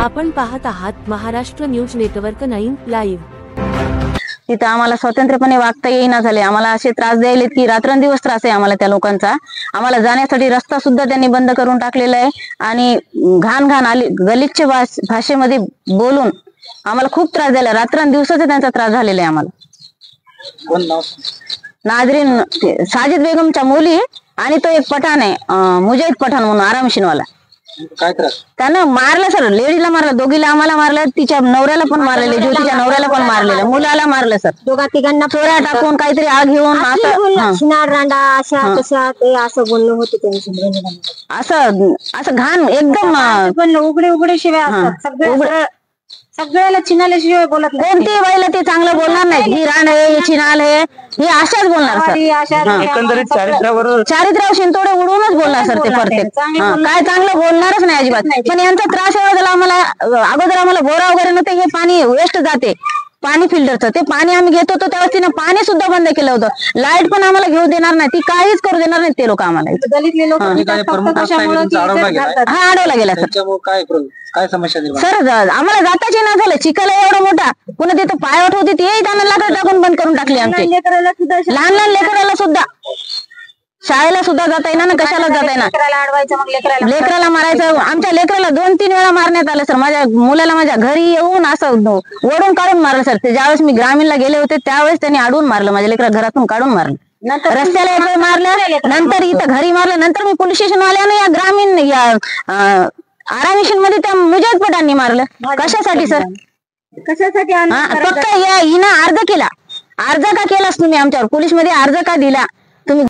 आपण पाहत आहात महाराष्ट्र न्यूज नेटवर्क 9 लाईव्ह। तिथं आम्हाला स्वतंत्रपणे वागता येईना झाले। आम्हाला असे त्रास द्यायलेत की रात्रंदिवस त्रास आहे आम्हाला त्या लोकांचा। आम्हाला जाण्यासाठी रस्ता सुद्धा त्यांनी बंद करून टाकलेला आहे आणि घाण आली गलिच्छ भाषेमध्ये बोलून आम्हाला खूप त्रास दिला। रात्रंदिवसाचा त्यांचा त्रास झालेला आहे आम्हाला। कोण नाव? नाजरीन साजिद बेगमच्या मुली आणि तो एक पठाण आहे मुजाहिद पठाण म्हणून आरामशीनवाला। काय त्रास? त्यानं मारलं सर, लेडीला मारलं, दोघीला आम्हाला मारलं, तिच्या नवऱ्याला पण मारलेले, ज्योतीच्या नवऱ्याला पण मारलेलं, मुलाला मारलं सर। दोघा तिघांना चोऱ्या टाकून काहीतरी आग घेऊन शिनार रांडा अशा तशा ते असं बोलणं होतं त्यांनी। असं घाण एकदम पण उघडे शिवाय असतात सगळ्याला चिनाले शिवाय बोलत नाही। कोणती बाईला ते चांगलं बोलणार नाही। ही रांड आहे, ही चिनाल आहे, हे अशाच बोलणार सर। एकंदरीत चारित्र्यावर चारित्र्यावर शिंतोडे उडवूनच बोलणार सर ते प्रत्येक। काय चांगलं बोलणारच नाही अजिबात। पण यांचा त्रास एवढा झाला आम्हाला, अगोदर आम्हाला बोरा वगैरे नव्हते, हे पाणी वेस्ट जाते पाणी फिल्टरचं, ते पाणी आम्ही घेत होतो त्यावेळेस तिने पाणी सुद्धा बंद केलं होतं। लाईट पण आम्हाला घेऊ देणार नाही, ती काहीच करू देणार नाही ते लोक आम्हाला। दलितले लोक हा अडवला गेला सर। काय समस्या सर आम्हाला जाताच ना झालं, चिखल एवढा मोठा, पुन्हा तिथं पायवट होती ते त्यांना लाकड टाकून बंद करून टाकली आमची। लहान लेकराला सुद्धा शाळेला सुद्धा जाता येणार ना, कशाला जाता येणार, लेकराला मारायचं। आमच्या लेकराला 2-3 वेळा मारण्यात आलं सर। माझ्या मुलाला माझ्या घरी येऊन असं ओढून काढून मारलं सर। ते ज्यावेळेस मी ग्रामीणला गेले होते त्यावेळेस त्यांनी अडवून मारलं, माझ्या लेकरा घरातून काढून मारलं, रस्त्याला एक वेळ मारलं, नंतर इथं घरी मारलं, नंतर मी पोलीस स्टेशन वाल्यानं या ग्रामीण या आरामिशन मध्ये त्या मुजाहिद पठाणनी मारलं। कशासाठी सर? कशासाठी? फक्त हिनं अर्ज केला। अर्ज का केलास तुम्ही आमच्यावर? पोलीस मध्ये अर्ज का दिला?